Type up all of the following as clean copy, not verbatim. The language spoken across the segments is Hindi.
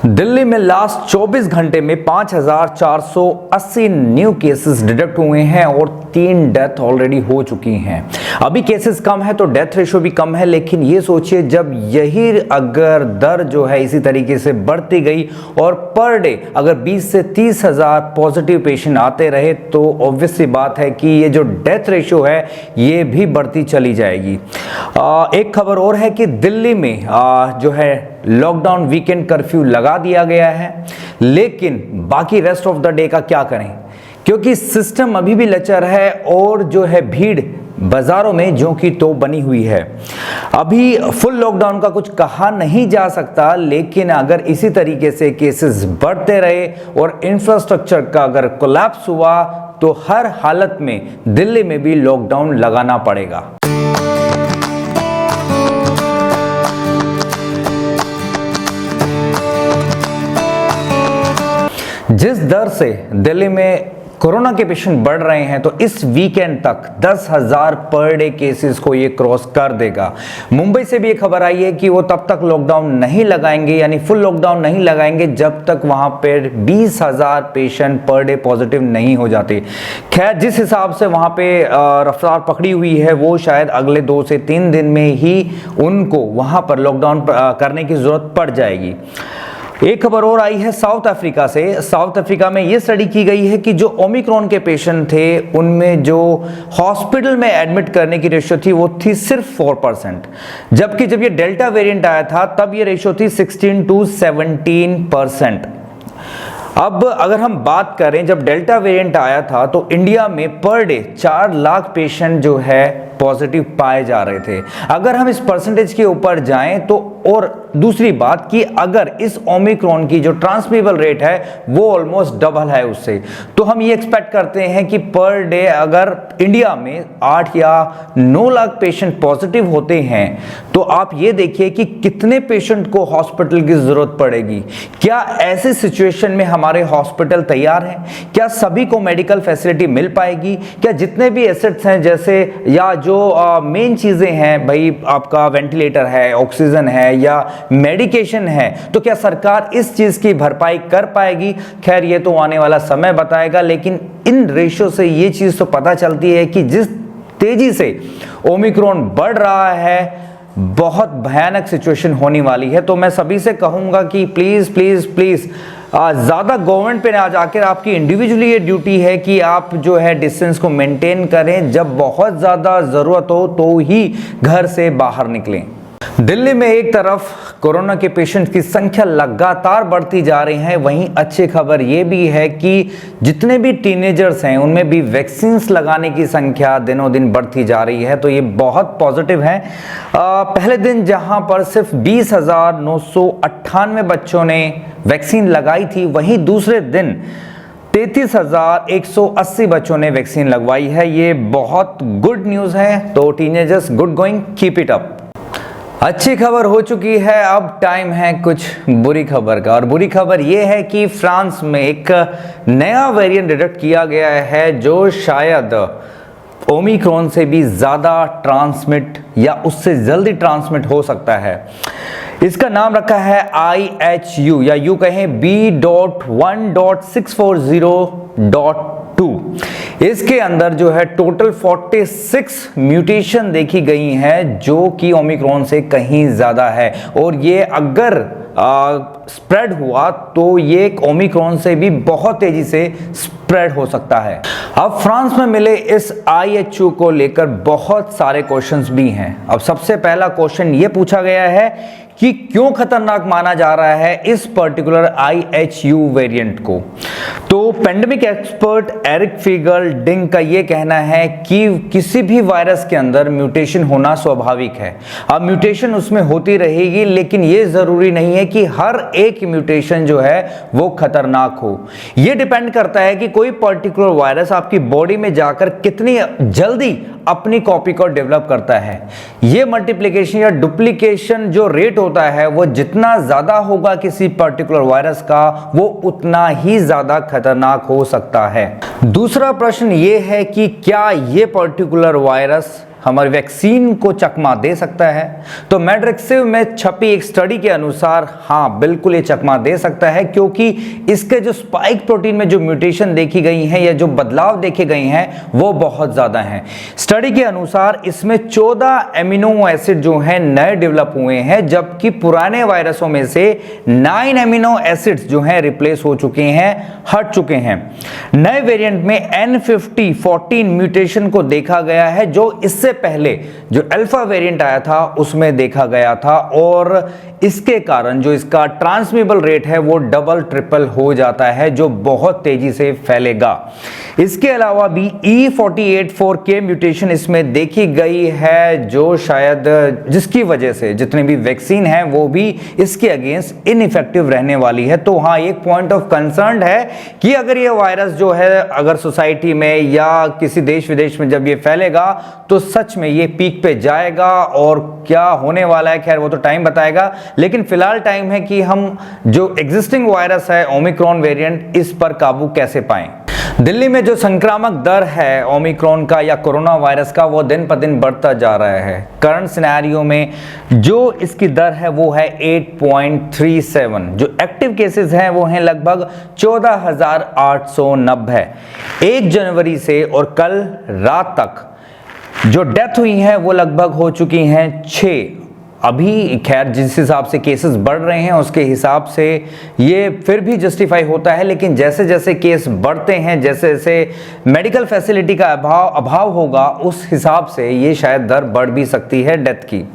दिल्ली में लास्ट 24 घंटे में 5,480 न्यू केसेस डिटेक्ट हुए हैं और 3 डेथ ऑलरेडी हो चुकी हैं। अभी केसेस कम है तो डेथ रेशो भी कम है, लेकिन ये सोचिए जब यही अगर दर जो है इसी तरीके से बढ़ती गई और पर डे अगर 20 से 30 हजार पॉजिटिव पेशेंट आते रहे तो ऑब्वियस सी बात है कि ये जो डेथ रेशो है ये भी बढ़ती चली जाएगी। एक खबर और है कि दिल्ली में जो है लॉकडाउन वीकेंड कर्फ्यू लगा दिया गया है, लेकिन बाकी रेस्ट ऑफ द डे का क्या करें, क्योंकि सिस्टम अभी भी लचर है और जो है भीड़ बाजारों में जो की तो बनी हुई है। अभी फुल लॉकडाउन का कुछ कहा नहीं जा सकता, लेकिन अगर इसी तरीके से केसेस बढ़ते रहे और इंफ्रास्ट्रक्चर का अगर कोलैप्स हुआ तो हर हालत में दिल्ली में भी लॉकडाउन लगाना पड़ेगा। जिस दर से दिल्ली में कोरोना के पेशेंट बढ़ रहे हैं तो इस वीकेंड तक 10,000 पर डे केसेस को ये क्रॉस कर देगा। मुंबई से भी एक खबर आई है कि वो तब तक लॉकडाउन नहीं लगाएंगे, यानी फुल लॉकडाउन नहीं लगाएंगे जब तक वहां पर 20,000 पेशेंट पर डे पॉजिटिव नहीं हो जाते। खैर, जिस हिसाब से वहां पे रफ्तार पकड़ी हुई है वो शायद अगले 2 से 3 दिन में ही उनको वहां पर लॉकडाउन करने की जरूरत पड़ जाएगी। एक खबर और आई है साउथ अफ्रीका से। साउथ अफ्रीका में यह स्टडी की गई है कि जो ओमिक्रॉन के पेशेंट थे उनमें जो हॉस्पिटल में एडमिट करने की रेशियो थी वो थी सिर्फ 4%, जबकि जब ये डेल्टा वेरिएंट आया था तब ये रेशियो थी 16 to 17%। अब अगर हम बात करें जब डेल्टा वेरिएंट आया था तो इंडिया में पर डे 4 लाख पेशेंट जो है पॉजिटिव पाए जा रहे थे। अगर हम इस परसेंटेज के ऊपर जाएं तो, और दूसरी बात कि अगर इस ओमिक्रॉन की जो ट्रांसमिटेबल रेट है वो ऑलमोस्ट डबल है उससे, तो हम ये एक्सपेक्ट करते हैं कि पर डे अगर इंडिया में 8 या 9 लाख पेशेंट पॉजिटिव होते हैं तो आप ये देखिए कि कितने पेशेंट को हॉस्पिटल की जरूरत पड़ेगी। क्या ऐसे सिचुएशन में हमारे हॉस्पिटल तैयार हैं? क्या सभी को मेडिकल फैसिलिटी मिल पाएगी? क्या जितने भी एसेट्स हैं जैसे या जो मेन चीजें हैं, भाई आपका वेंटिलेटर है, ऑक्सीजन है या मेडिकेशन है, तो क्या सरकार इस चीज की भरपाई कर पाएगी? खैर, ये तो आने वाला समय बताएगा, लेकिन इन रेशियो से ये चीज तो पता चलती है कि जिस तेजी से ओमिक्रॉन बढ़ रहा है बहुत भयानक सिचुएशन होने वाली है। तो मैं सभी से कहूंगा कि प्लीज प्लीज प्लीज ज़्यादा गवर्नमेंट पे ना जाकर आपकी इंडिविजुअली ये ड्यूटी है कि आप जो है डिस्टेंस को मेंटेन करें, जब बहुत ज़्यादा ज़रूरत हो तो ही घर से बाहर निकलें। दिल्ली में एक तरफ कोरोना के पेशेंट की संख्या लगातार बढ़ती जा रही है, वहीं अच्छी खबर ये भी है कि जितने भी टीनेजर्स हैं उनमें भी वैक्सीन्स लगाने की संख्या दिनों दिन बढ़ती जा रही है, तो ये बहुत पॉजिटिव है। पहले दिन जहां पर सिर्फ 20,998 बच्चों ने वैक्सीन लगाई थी, वहीं दूसरे दिन 33,180 बच्चों ने वैक्सीन लगवाई है। ये बहुत गुड न्यूज़ है, तो teenagers good going, keep it up. अच्छी खबर हो चुकी है, अब टाइम है कुछ बुरी खबर का, और बुरी खबर यह है कि फ्रांस में एक नया वेरिएंट डिटेक्ट किया गया है जो शायद ओमिक्रॉन से भी ज़्यादा ट्रांसमिट या उससे जल्दी ट्रांसमिट हो सकता है। इसका नाम रखा है IHU या यूं कहें B.1.640.2। इसके अंदर जो है टोटल 46 म्यूटेशन देखी गई हैं जो कि ओमिक्रॉन से कहीं ज़्यादा है, और ये अगर स्प्रेड हुआ तो ये ओमिक्रॉन से भी बहुत तेजी से स्प्रेड हो सकता है। अब फ्रांस में मिले इस IHU को लेकर बहुत सारे क्वेश्चंस भी हैं। अब सबसे पहला क्वेश्चन ये पूछा गया है कि क्यों खतरनाक माना जा रहा है इस पर्टिकुलर IHU वेरिएंट को। तो पेंडेमिक एक्सपर्ट एरिक फीगल डिंग का यह कहना है कि किसी भी वायरस के अंदर म्यूटेशन होना स्वाभाविक है। अब म्यूटेशन उसमें होती रहेगी, लेकिन यह जरूरी नहीं है कि हर एक म्यूटेशन जो है वो खतरनाक हो। यह डिपेंड करता है कि कोई पर्टिकुलर वायरस आपकी बॉडी में जाकर कितनी जल्दी अपनी कॉपी को डेवलप करता है। यह मल्टीप्लिकेशन या डुप्लीकेशन जो रेट होता है वो जितना ज्यादा होगा किसी पर्टिकुलर वायरस का, वो उतना ही ज्यादा खतरनाक हो सकता है। दूसरा प्रश्न ये है कि क्या ये पर्टिकुलर वायरस हमारी वैक्सीन को चकमा दे सकता है? तो मैड्रिक्सिव में छपी एक स्टडी के अनुसार हाँ बिल्कुल ये चकमा दे सकता है, क्योंकि इसके जो स्पाइक प्रोटीन में जो म्यूटेशन देखी गई है या जो बदलाव देखे गए हैं वो बहुत ज्यादा हैं। स्टडी के अनुसार इसमें 14 एमिनो एसिड जो हैं नए डेवलप हुए हैं, जबकि पुराने वायरसों में से 9 एमिनो एसिड्स जो हैं रिप्लेस हो चुके हैं, हट चुके हैं। नए वेरिएंट में N5014 म्यूटेशन को देखा गया है, जो इससे पहले जो अल्फा वेरिएंट आया था उसमें देखा गया था, और इसके कारण जो इसका ट्रांसमिबल रेट है वो डबल ट्रिपल हो जाता है, जो बहुत तेजी से फैलेगा। इसके अलावा भी E484K म्यूटेशन इसमें देखी गई है, जो शायद जिसकी वजह से जितने भी वैक्सीन हैं वो भी इसके अगेंस्ट इनइफेक्टिव रहने वाली है। तो हाँ, एक पॉइंट ऑफ कंसर्न है कि अगर ये वायरस जो है अगर सोसाइटी में या किसी देश विदेश में जब ये फैलेगा तो सच में ये पीक पे जाएगा, और क्या होने वाला है खैर वो तो टाइम बताएगा। लेकिन फिलहाल टाइम है कि हम जो एग्जिस्टिंग वायरस है ओमिक्रॉन वेरिएंट, इस पर काबू कैसे पाएं। दिल्ली में जो संक्रामक दर है ओमिक्रॉन का या कोरोना वायरस का वो दिन पर दिन बढ़ता जा रहा है। करंट सिनेरियो में जो इसकी दर है वो है 8.37। जो एक्टिव केसेस हैं वो हैं लगभग 14,890। 1 जनवरी से और कल रात तक जो डेथ हुई है वो लगभग हो चुकी हैं 6। अभी खैर जिस हिसाब से केसेस बढ़ रहे हैं उसके हिसाब से ये फिर भी जस्टिफाई होता है, लेकिन जैसे जैसे केस बढ़ते हैं, जैसे जैसे मेडिकल फैसिलिटी का अभाव होगा, उस हिसाब से ये शायद दर बढ़ भी सकती है डेथ की।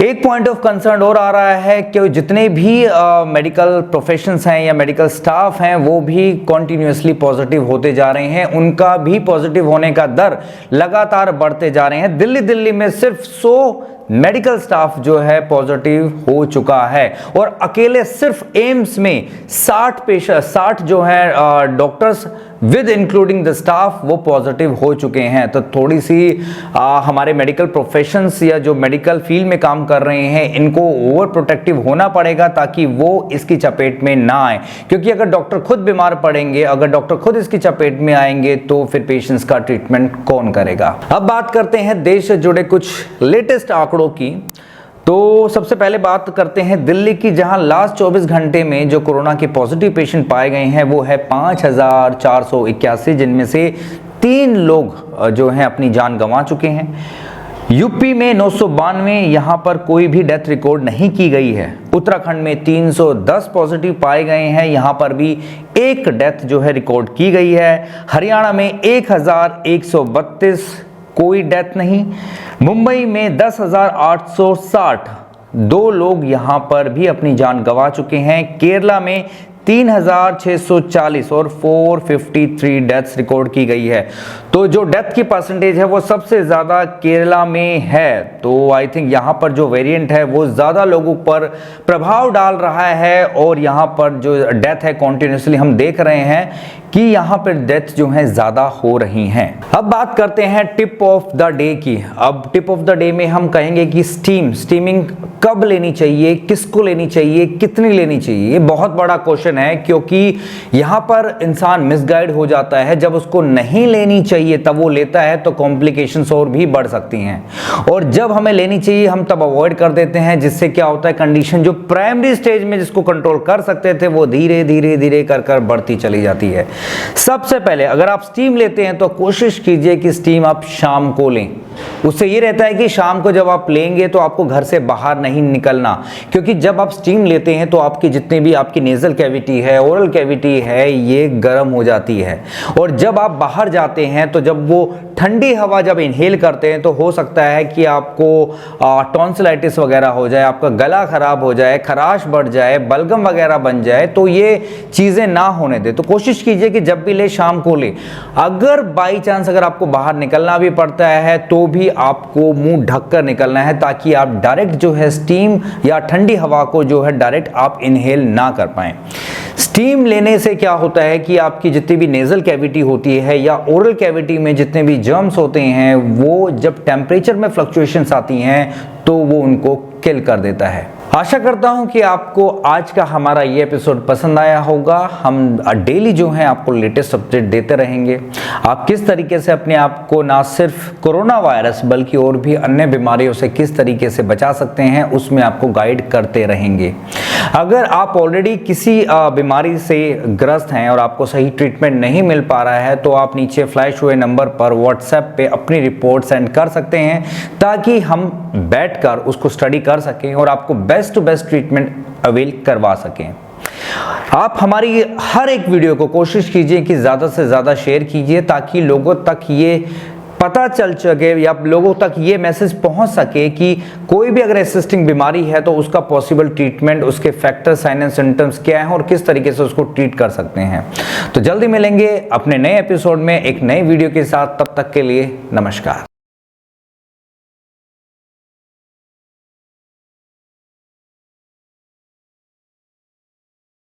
एक पॉइंट ऑफ कंसर्न और आ रहा है कि जितने भी मेडिकल प्रोफेशंस हैं या मेडिकल स्टाफ हैं वो भी कॉन्टिन्यूसली पॉजिटिव होते जा रहे हैं, उनका भी पॉजिटिव होने का दर लगातार बढ़ते जा रहे हैं। दिल्ली में सिर्फ 100 मेडिकल स्टाफ जो है पॉजिटिव हो चुका है, और अकेले सिर्फ एम्स में 60 जो है doctors with including the staff वो पॉजिटिव हो चुके हैं। तो थोड़ी सी हमारे मेडिकल प्रोफेशंस या जो मेडिकल फील्ड में काम कर रहे हैं इनको ओवर प्रोटेक्टिव होना पड़ेगा ताकि वो इसकी चपेट में ना आए, क्योंकि अगर डॉक्टर खुद बीमार पड़ेंगे, अगर डॉक्टर खुद इसकी चपेट में आएंगे तो फिर पेशेंट्स का ट्रीटमेंट कौन करेगा। अब बात करते हैं देश से जुड़े कुछ लेटेस्ट आंकड़ों की। तो सबसे पहले बात करते हैं दिल्ली की, जहां लास्ट 24 घंटे में जो कोरोना के पॉजिटिव पेशेंट पाए गए हैं वो है 5,481, जिनमें से 3 लोग जो हैं अपनी जान गंवा चुके हैं। यूपी में 992, यहां पर कोई भी डेथ रिकॉर्ड नहीं की गई है। उत्तराखंड में 310 पॉजिटिव पाए गए हैं, यहां पर भी 1 डेथ जो है रिकॉर्ड की गई है। हरियाणा में 1,132, कोई डेथ नहीं। मुंबई में 10,860, 2 लोग यहां पर भी अपनी जान गंवा चुके हैं। केरला में 3,640 और 453 डेथ्स रिकॉर्ड की गई है। तो जो डेथ की परसेंटेज है वो सबसे ज्यादा केरला में है। तो आई थिंक यहाँ पर जो वेरिएंट है वो ज्यादा लोगों पर प्रभाव डाल रहा है, और यहाँ पर जो डेथ है कॉन्टिन्यूसली हम देख रहे हैं कि यहाँ पर डेथ जो है ज्यादा हो रही हैं। अब बात करते हैं टिप ऑफ द डे की। अब टिप ऑफ द डे में हम कहेंगे कि स्टीमिंग कब लेनी चाहिए, किसको लेनी चाहिए, कितनी लेनी चाहिए, ये बहुत बड़ा क्वेश्चन है, क्योंकि यहाँ पर इंसान मिसगाइड हो जाता है। जब उसको नहीं लेनी चाहिए तब वो लेता है तो कॉम्प्लिकेशंस और भी बढ़ सकती हैं, और जब हमें लेनी चाहिए हम तब अवॉइड कर देते हैं, जिससे क्या होता है कंडीशन जो प्राइमरी स्टेज में जिसको कंट्रोल कर सकते थे वो धीरे धीरे कर बढ़ती चली जाती है। सबसे पहले अगर आप स्टीम लेते हैं तो कोशिश कीजिए कि स्टीम आप शाम को लें। उससे ये रहता है कि शाम को जब आप लेंगे तो आपको घर से बाहर नहीं निकलना, क्योंकि जब आप स्टीम लेते हैं तो आपकी जितने भी आपकी नेजल कैविटी है, ओरल कैविटी है, ये गर्म हो जाती है। और जब आप बाहर जाते हैं तो जब वो ठंडी हवा जब इनहेल करते हैं तो हो सकता है कि आपको टॉन्सिलाइटिस वगैरह हो जाए, आपका गला खराब हो जाए, खराश बढ़ जाए, बलगम वगैरह बन जाए। तो ये चीजें ना होने दे। तो कोशिश कीजिए कि जब भी ले शाम को ले। अगर बाई चांस अगर आपको बाहर निकलना भी पड़ता है तो भी आपको मुंह ढककर निकलना है, ताकि आप डायरेक्ट जो है स्टीम या ठंडी हवा को जो है डायरेक्ट आप इनहेल ना कर पाएं। स्टीम लेने से क्या होता है कि आपकी जितनी भी नेजल कैविटी होती है या ओरल कैविटी में जितने भी जर्म्स होते हैं वो जब टेम्परेचर में फ्लक्चुएशंस आती हैं तो वो उनको किल कर देता है। आशा करता हूं कि आपको आज का हमारा ये एपिसोड पसंद आया होगा। हम डेली जो है आपको लेटेस्ट अपडेट देते रहेंगे। आप किस तरीके से अपने आप को ना सिर्फ कोरोना वायरस बल्कि और भी अन्य बीमारियों से किस तरीके से बचा सकते हैं उसमें आपको गाइड करते रहेंगे। अगर आप ऑलरेडी किसी बीमारी से ग्रस्त हैं और आपको सही ट्रीटमेंट नहीं मिल पा रहा है तो आप नीचे फ्लैश हुए नंबर पर व्हाट्सएप पे अपनी रिपोर्ट सेंड कर सकते हैं ताकि हम बैठकर उसको स्टडी कर सकें और आपको best to best treatment avail करवा सकें। आप हमारी हर एक वीडियो को कोशिश कीजिए कि ज़्यादा से ज़्यादा शेयर कीजिए ताकि लोगों तक ये पता चल सके या लोगों तक ये मैसेज पहुंच सके कि कोई भी अगर एग्जिस्टिंग बीमारी है तो उसका पॉसिबल ट्रीटमेंट, उसके फैक्टर, साइन एंड सिम्टम्स क्या हैं और किस तरीके से उसको ट्रीट कर सकते हैं। तो जल्दी मिलेंगे अपने नए एपिसोड में एक नए वीडियो के साथ। तब तक के लिए नमस्कार।